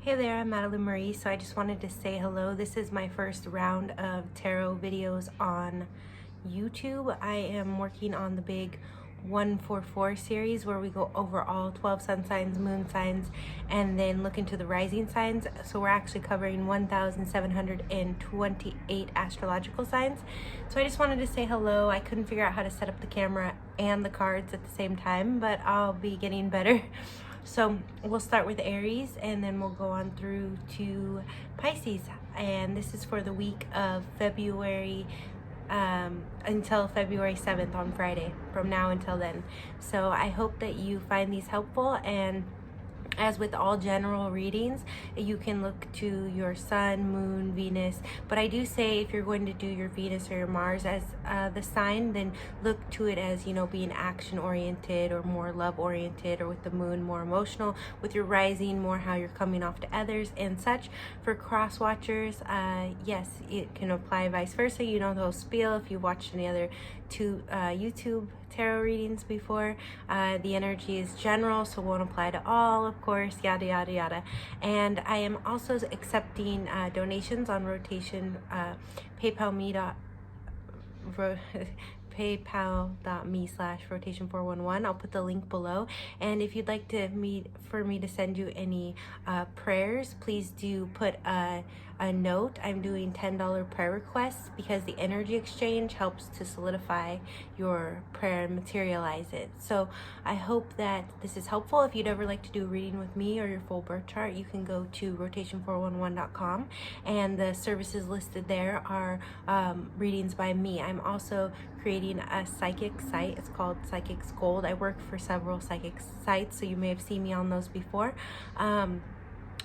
Hey there, I'm Madeline Marie. So I just wanted to say hello. This is my first round of tarot videos on YouTube. I am working on the big 144 series where we go over all 12 sun signs, moon signs, and then look into the rising signs. So we're actually covering 1,728 astrological signs. So I just wanted to say hello. I couldn't figure out how to set up the camera and the cards at the same time, but I'll be getting better. So we'll start with Aries and then we'll go on through to Pisces. And this is for the week of February until February 7th on Friday, from now until then. So I hope that you find these helpful, and as with all general readings, you can look to your sun, moon, Venus. But I do say if you're going to do your Venus or your Mars as the sign, then look to it as, being action-oriented or more love-oriented, or with the moon, more emotional. With your rising, more how you're coming off to others and such. For cross-watchers, yes, it can apply vice versa. You know the whole spiel if you've watched any other YouTube tarot readings before. The energy is general, so won't apply to all, of course, yada yada yada. And I am also accepting donations on rotation. paypal.me/rotation411. I'll put the link below. And if you'd like for me to send you any prayers, please do put a note. I'm doing $10 prayer requests because the energy exchange helps to solidify your prayer and materialize it. So I hope that this is helpful. If you'd ever like to do a reading with me or your full birth chart, you can go to rotation411.com, and the services listed there are readings by me. I'm also creating a psychic site. It's called Psychics Gold. I work for several psychic sites, so you may have seen me on those before.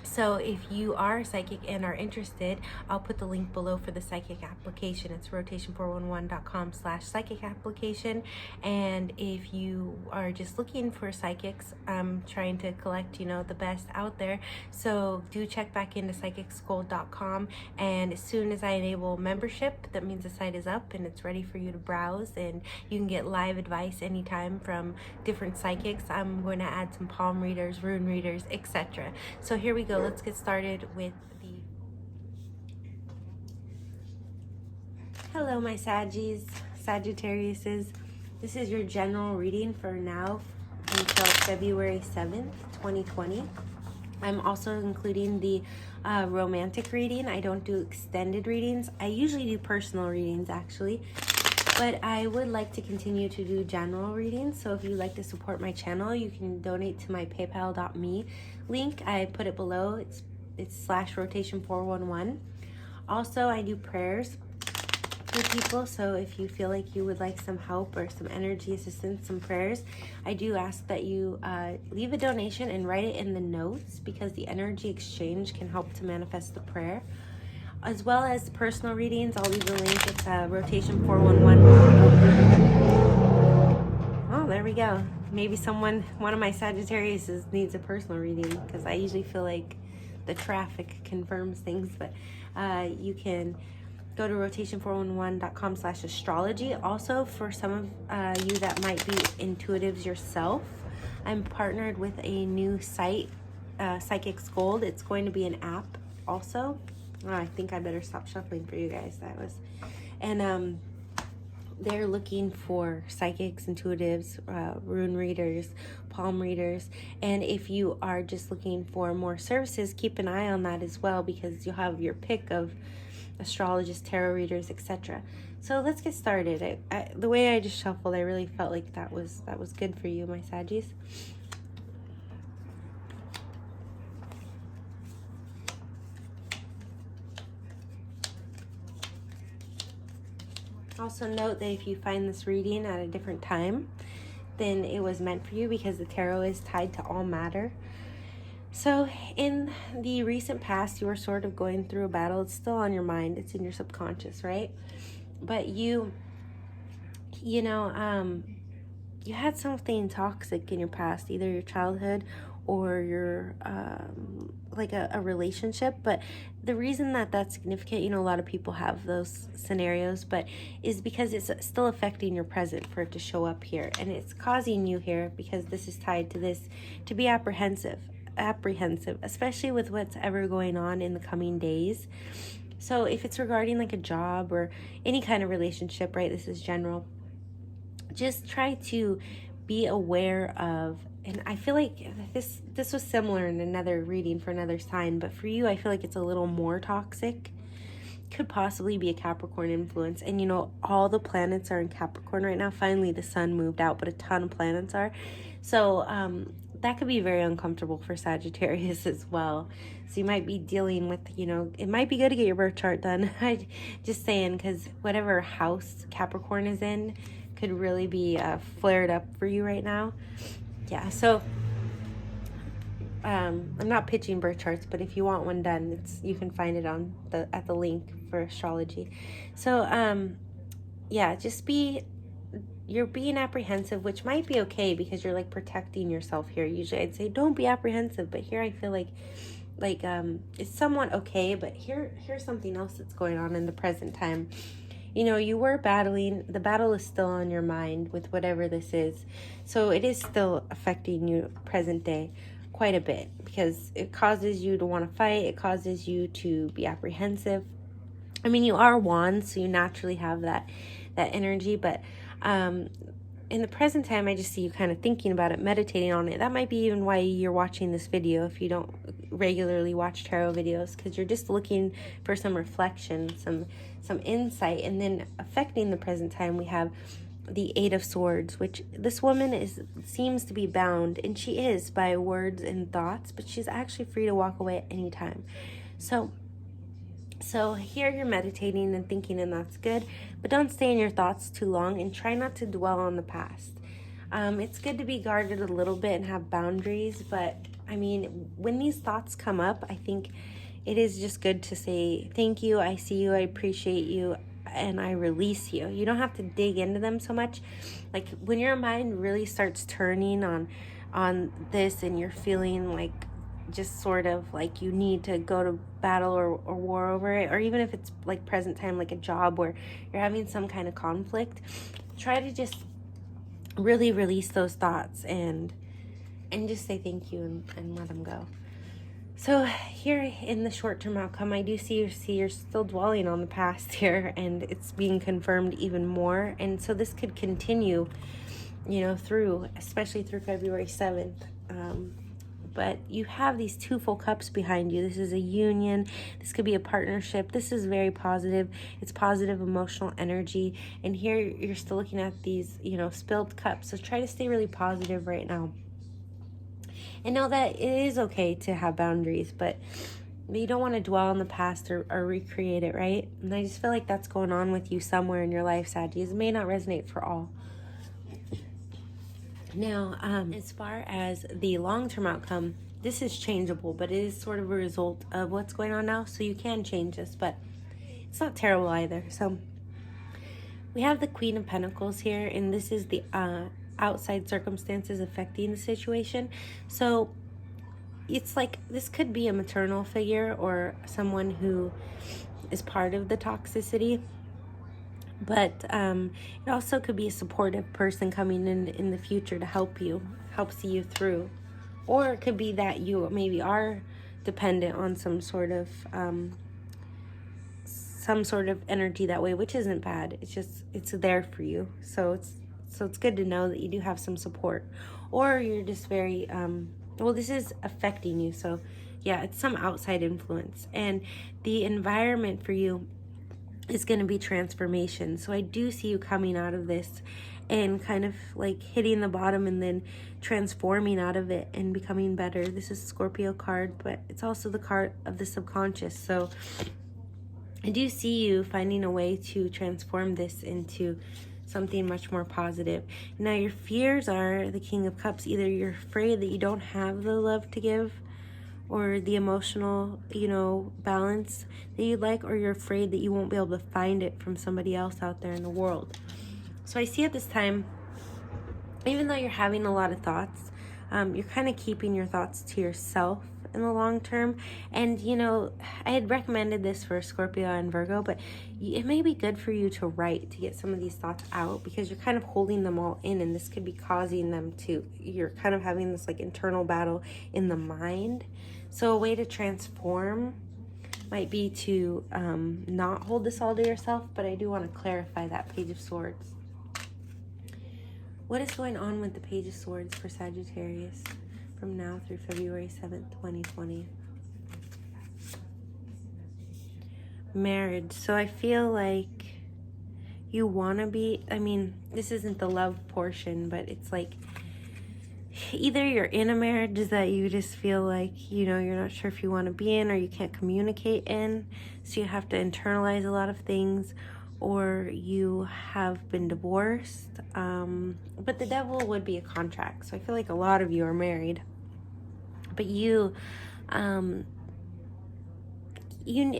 So if you are psychic and are interested, I'll put the link below for the psychic application. It's rotation411.com/psychic application. And if you are just looking for psychics, I'm trying to collect, the best out there. So do check back into psychicsgold.com. And as soon as I enable membership, that means the site is up and it's ready for you to browse. And you can get live advice anytime from different psychics. I'm going to add some palm readers, rune readers, etc. So here we go. Let's get started with the... Hello, my Saggies, Sagittariuses. This is your general reading for now until February 7th, 2020. I'm also including the romantic reading. I don't do extended readings. I usually do personal readings, actually. But I would like to continue to do general readings. So if you'd like to support my channel, you can donate to my paypal.me link. I put it below. It's /rotation411. Also, I do prayers for people. So if you feel like you would like some help or some energy assistance, some prayers, I do ask that you leave a donation and write it in the notes, because the energy exchange can help to manifest the prayer. As well as personal readings, I'll leave the link. It's rotation411. Oh, there we go. Maybe one of my Sagittarius needs a personal reading, because I usually feel like the traffic confirms things. But you can go to rotation411.com/astrology. Also, for some of you that might be intuitives yourself, I'm partnered with a new site, Psychics Gold. It's going to be an app also. Oh, I think I better stop shuffling for you guys. And they're looking for psychics, intuitives, rune readers, palm readers. And if you are just looking for more services, keep an eye on that as well, because you'll have your pick of astrologists, tarot readers, etc. So let's get started. The way I just shuffled, I really felt like that was good for you, my Saggies. Also note that if you find this reading at a different time, then it was meant for you, because the tarot is tied to all matter. So in the recent past, you were sort of going through a battle. It's still on your mind. It's in your subconscious, right? But you had something toxic in your past, either your childhood or your like a relationship. But the reason that that's significant, a lot of people have those scenarios, but is because it's still affecting your present for it to show up here, and it's causing you here, because this is tied to this, to be apprehensive. apprehensive, especially with what's ever going on in the coming days. So if it's regarding like a job or any kind of relationship, right, this is general, just try to be aware of, and I feel like this was similar in another reading for another sign, but for you, I feel like it's a little more toxic. Could possibly be a Capricorn influence. And you know, all the planets are in Capricorn right now. Finally, the sun moved out, but a ton of planets are. So that could be very uncomfortable for Sagittarius as well. So you might be dealing with, you know, it might be good to get your birth chart done. I just saying, because whatever house Capricorn is in could really be flared up for you right now. Yeah, so I'm not pitching birth charts, but if you want one done, you can find it on at the link for astrology. So yeah, you're being apprehensive, which might be okay because you're like protecting yourself here. Usually I'd say don't be apprehensive, but here I feel like it's somewhat okay. But here's something else that's going on in the present time. You know, you were battling, the battle is still on your mind with whatever this is. So it is still affecting you present day quite a bit, because it causes you to want to fight. It causes you to be apprehensive. I mean, you are Wands, so you naturally have that energy, but in the present time, I just see you kind of thinking about it, meditating on it. That might be even why you're watching this video if you don't regularly watch tarot videos, because you're just looking for some reflection, some insight. And then affecting the present time, we have the Eight of Swords, which this woman seems to be bound, and she is, by words and thoughts, but she's actually free to walk away at any time. So here you're meditating and thinking, and that's good, but don't stay in your thoughts too long, and try not to dwell on the past. It's good to be guarded a little bit and have boundaries, but I mean, when these thoughts come up, I think it is just good to say, thank you, I see you, I appreciate you, and I release you. You don't have to dig into them so much. Like when your mind really starts turning on this, and you're feeling like just sort of like you need to go to battle or war over it, or even if it's like present time, like a job where you're having some kind of conflict, try to just really release those thoughts and just say thank you and let them go. So here in the short-term outcome, I do see you're still dwelling on the past here, and it's being confirmed even more. And so this could continue, you know, especially through February 7th. But you have these two full cups behind you. This is a union. This could be a partnership. This is very positive. It's positive emotional energy. And here you're still looking at these, you know, spilled cups. So try to stay really positive right now. And know that it is okay to have boundaries, but you don't want to dwell on the past or recreate it, right? And I just feel like that's going on with you somewhere in your life, Saggies. It may not resonate for all. Now, as far as the long-term outcome, this is changeable, but it is sort of a result of what's going on now, so you can change this, but it's not terrible either. So we have the Queen of Pentacles here, and this is the outside circumstances affecting the situation. So it's like this could be a maternal figure or someone who is part of the toxicity. But it also could be a supportive person coming in the future to help see you through. Or it could be that you maybe are dependent on some sort of energy that way, which isn't bad. It's there for you. So it's good to know that you do have some support. Or you're just very, this is affecting you. So yeah, it's some outside influence. And the environment for you is going to be transformation. So I do see you coming out of this and kind of like hitting the bottom and then transforming out of it and becoming better. This is Scorpio card, but it's also the card of the subconscious. So I do see you finding a way to transform this into something much more positive. Now your fears are the King of Cups. Either you're afraid that you don't have the love to give or the emotional, you know, balance that you'd like, or you're afraid that you won't be able to find it from somebody else out there in the world. So I see at this time, even though you're having a lot of thoughts, you're kind of keeping your thoughts to yourself in the long term. And, you know, I had recommended this for Scorpio and Virgo, but it may be good for you to write to get some of these thoughts out, because you're kind of holding them all in, and this could be causing them to, you're kind of having this like internal battle in the mind. So a way to transform might be to not hold this all to yourself, but I do want to clarify that Page of Swords. What is going on with the Page of Swords for Sagittarius from now through February 7th, 2020? Marriage. So I feel like you want to be, I mean, this isn't the love portion, but it's like either you're in a marriage that you just feel like, you know, you're not sure if you want to be in, or you can't communicate in, so you have to internalize a lot of things, or you have been divorced. But the Devil would be a contract. So I feel like a lot of you are married, but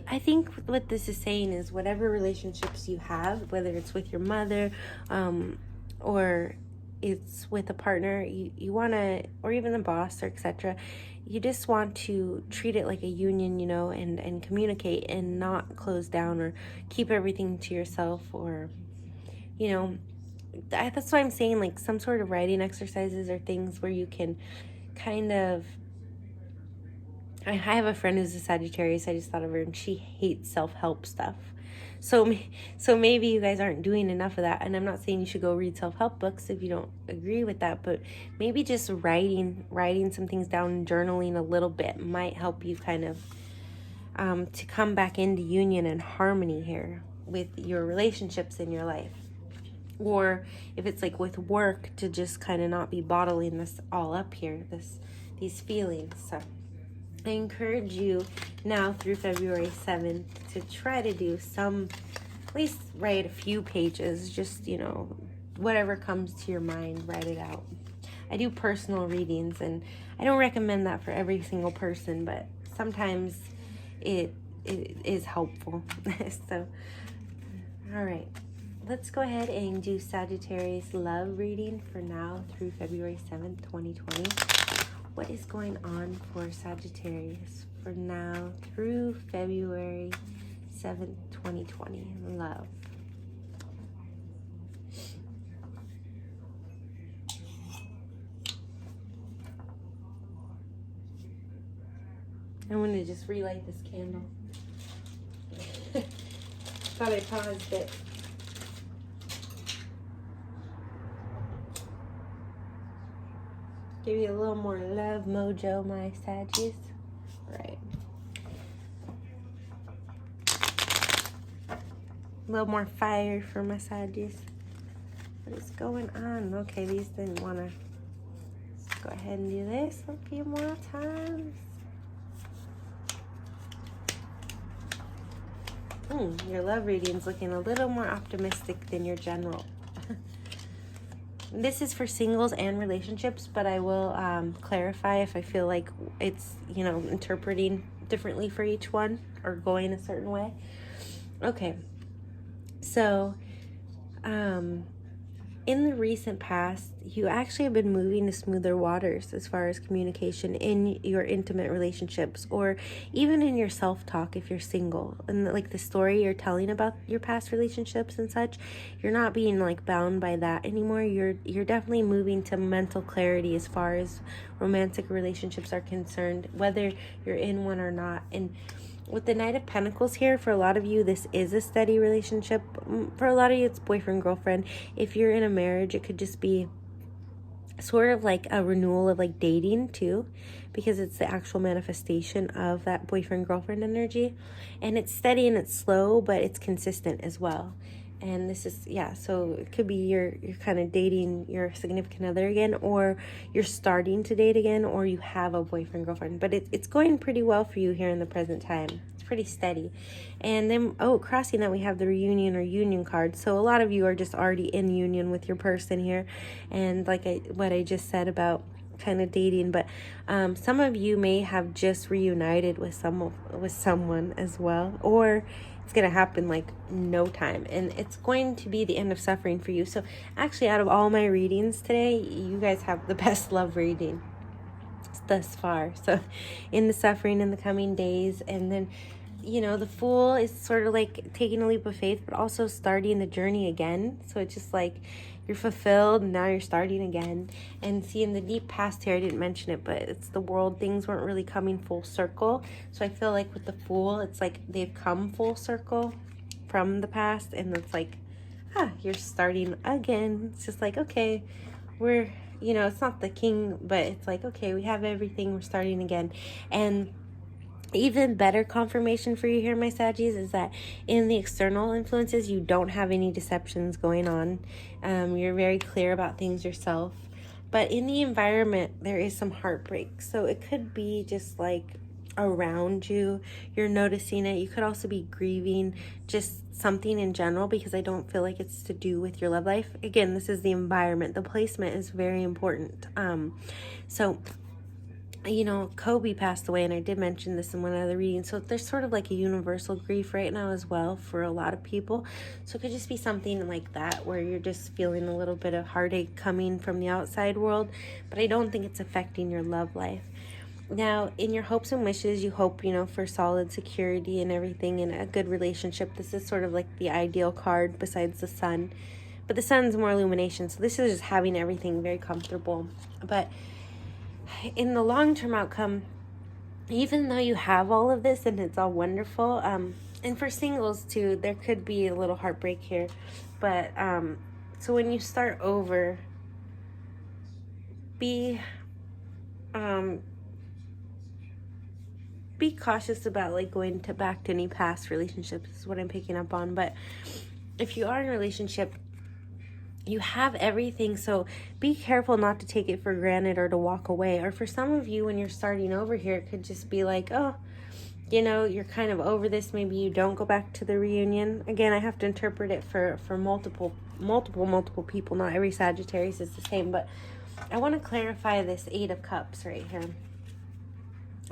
I think what this is saying is whatever relationships you have, whether it's with your mother, or it's with a partner, you want to, or even the boss, or etc., you just want to treat it like a union, you know, and communicate and not close down or keep everything to yourself, or, you know, that's why I'm saying like some sort of writing exercises or things where you can kind of, I have a friend who's a Sagittarius, I just thought of her, and she hates self-help stuff. So maybe you guys aren't doing enough of that. And I'm not saying you should go read self-help books if you don't agree with that, but maybe just writing some things down and journaling a little bit might help you kind of to come back into union and harmony here with your relationships in your life. Or if it's like with work, to just kind of not be bottling this all up here, these feelings. So I encourage you now through February 7th to try to do some, at least write a few pages, just, you know, whatever comes to your mind, write it out. I do personal readings, and I don't recommend that for every single person, but sometimes it is helpful. So, all right, let's go ahead and do Sagittarius love reading for now through February 7th, 2020. What is going on for Sagittarius for now through February 7th, 2020? Love. I'm going to just relight this candle. Thought I paused it. Give you a little more love mojo, my Saggies. Right. A little more fire for my Saggies. What is going on? Okay, these didn't want to. Let's go ahead and do this a few more times. Your love reading's looking a little more optimistic than your general. This is for singles and relationships, but I will clarify if I feel like it's, you know, interpreting differently for each one or going a certain way. Okay, so in the recent past, you actually have been moving to smoother waters as far as communication in your intimate relationships, or even in your self-talk if you're single. And like the story you're telling about your past relationships and such, you're not being like bound by that anymore. You're definitely moving to mental clarity as far as romantic relationships are concerned, whether you're in one or not. And with the Knight of Pentacles here, for a lot of you, this is a steady relationship. For a lot of you, it's boyfriend, girlfriend. If you're in a marriage, it could just be sort of like a renewal of like dating too, because it's the actual manifestation of that boyfriend, girlfriend energy. And it's steady and it's slow, but it's consistent as well. And this is, yeah, so it could be you're kind of dating your significant other again, or you're starting to date again, or you have a boyfriend, girlfriend. But it's going pretty well for you here in the present time. It's pretty steady. And then, crossing that, we have the reunion or union card. So a lot of you are just already in union with your person here. And like what I just said about kind of dating, but some of you may have just reunited with someone as well, or it's going to happen like no time, and it's going to be the end of suffering for you. So actually, out of all my readings today, you guys have the best love reading. thus far. So in the suffering in the coming days. And then, you know, the Fool is sort of like taking a leap of faith, but also starting the journey again. So it's just like you're fulfilled and now you're starting again. And see, in the deep past here, I didn't mention it, but it's the world. Things weren't really coming full circle. So I feel like with the Fool, it's like they've come full circle from the past, and it's like, you're starting again. It's just like, okay, we're, you know, it's not the king, but it's like, okay, we have everything, we're starting again. And even better confirmation for you here, my Saggies, is that in the external influences, you don't have any deceptions going on. You're very clear about things yourself. But in the environment, there is some heartbreak. So it could be just like around you, you're noticing it. You could also be grieving just something in general, because I don't feel like it's to do with your love life. Again, this is the environment. The placement is very important. So, you know, Kobe passed away, and I did mention this in one other reading. So there's sort of like a universal grief right now as well for a lot of people. So it could just be something like that, where you're just feeling a little bit of heartache coming from the outside world, but I don't think it's affecting your love life. Now, in your hopes and wishes, you hope, you know, for solid security and everything and a good relationship. This is sort of like the ideal card besides the Sun. But the Sun's more illumination, so this is just having everything very comfortable. But in the long-term outcome, even though you have all of this and it's all wonderful, and for singles too, there could be a little heartbreak here. But so when you start over, be cautious about like going back to any past relationships, is what I'm picking up on. But if you are in a relationship, you have everything, so be careful not to take it for granted or to walk away. Or for some of you, when you're starting over here, it could just be like, oh, you know, you're kind of over this. Maybe you don't go back to the reunion. Again, I have to interpret it for multiple people. Not every Sagittarius is the same, but I want to clarify this 8 of Cups right here.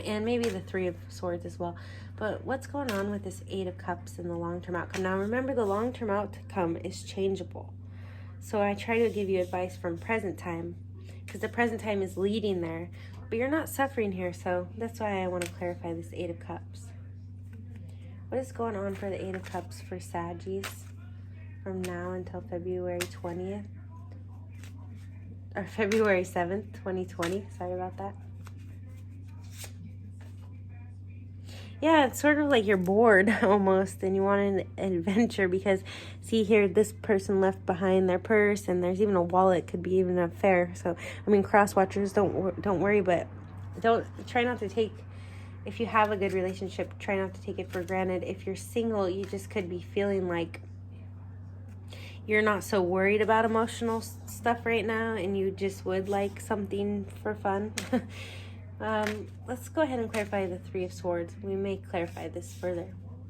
And maybe the 3 of Swords as well. But what's going on with this 8 of Cups in the long-term outcome? Now, remember, the long-term outcome is changeable. So I try to give you advice from present time, because the present time is leading there. But you're not suffering here, so that's why I want to clarify this 8 of Cups. What is going on for the 8 of Cups for Saggies from now until February 20th? Or February 7th, 2020. Sorry about that. Yeah, it's sort of like you're bored almost, and you want an adventure, because see here, this person left behind their purse, and there's even a wallet, could be even an affair. So I mean, cross watchers, don't worry, but try not to take, if you have a good relationship, try not to take it for granted. If you're single, you just could be feeling like you're not so worried about emotional stuff right now, and you just would like something for fun. Let's go ahead and clarify the 3 of Swords. We may clarify this further.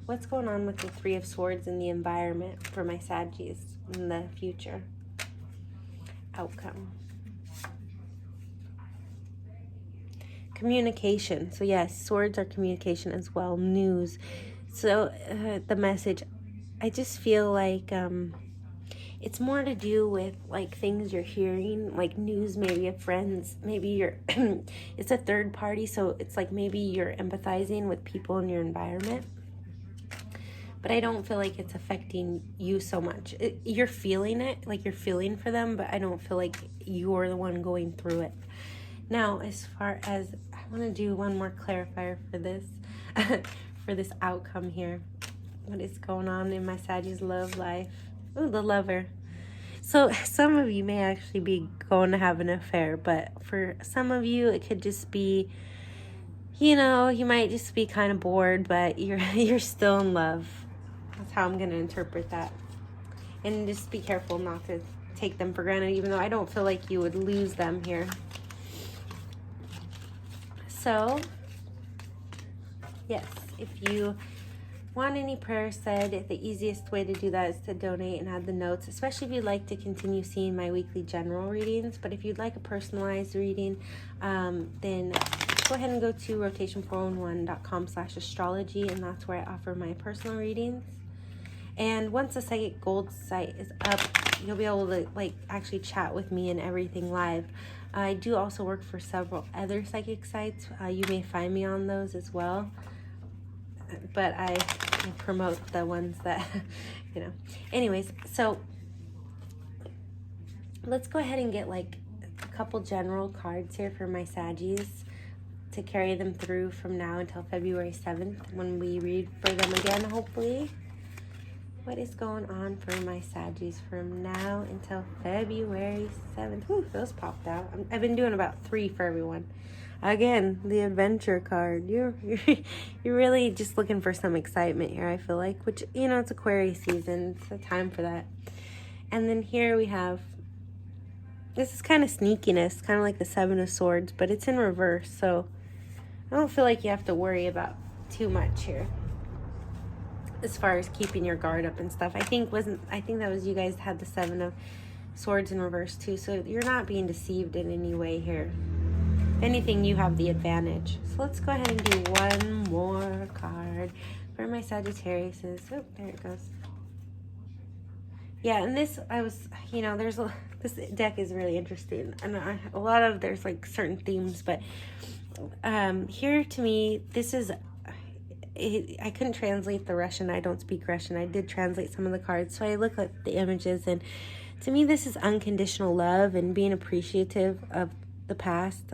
What's going on with the 3 of Swords in the environment for my Saggies in the future outcome? Communication. So yes, swords are communication as well. News. So the message, I just feel like it's more to do with like things you're hearing, like news, maybe of friends, maybe you're it's a third party, so it's like maybe you're empathizing with people in your environment, but I don't feel like it's affecting you so much. You're feeling it, like you're feeling for them, but I don't feel like you're the one going through it. Now, as far as, I want to do one more clarifier for this for this outcome here. What is going on in my Sagittarius love life? Ooh, the Lover. So some of you may actually be going to have an affair, but for some of you, it could just be, you know, you might just be kind of bored, but you're still in love. That's how I'm going to interpret that. And just be careful not to take them for granted, even though I don't feel like you would lose them here. So, yes, if you want any prayer said, the easiest way to do that is to donate and add the notes, especially if you'd like to continue seeing my weekly general readings. But if you'd like a personalized reading, then go ahead and go to rotation411.com/astrology, and that's where I offer my personal readings. And once the Psychic Gold site is up, you'll be able to like actually chat with me and everything live. I do also work for several other psychic sites. You may find me on those as well, but I promote the ones that, you know. Anyways, so let's go ahead and get like a couple general cards here for my Saggies to carry them through from now until February 7th when we read for them again, hopefully. What is going on for my Saggies from now until February 7th? Whew, those popped out. I've been doing about 3 for everyone. Again, the adventure card. You're really just looking for some excitement here, I feel like, which, you know, it's Aquarius season. It's the time for that. And then here we have, this is kind of sneakiness, kind of like the 7 of Swords, but it's in reverse, so I don't feel like you have to worry about too much here as far as keeping your guard up and stuff. I think that was you guys had the 7 of Swords in reverse too, so you're not being deceived in any way here. If anything, you have the advantage. So let's go ahead and do one more card for my Sagittarius. Oh, there it goes. Yeah, and this, you know, this deck is really interesting, and there's like certain themes, but here to me, this is, I couldn't translate the Russian. I don't speak Russian. I did translate some of the cards, so I looked at the images, and to me, this is unconditional love and being appreciative of the past,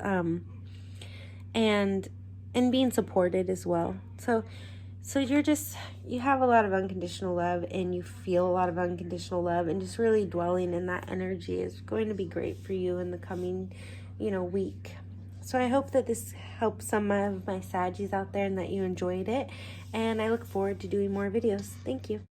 and being supported as well. So you have a lot of unconditional love, and you feel a lot of unconditional love, and just really dwelling in that energy is going to be great for you in the coming, you know, week. So I hope that this helps some of my Saggies out there and that you enjoyed it. And I look forward to doing more videos. Thank you.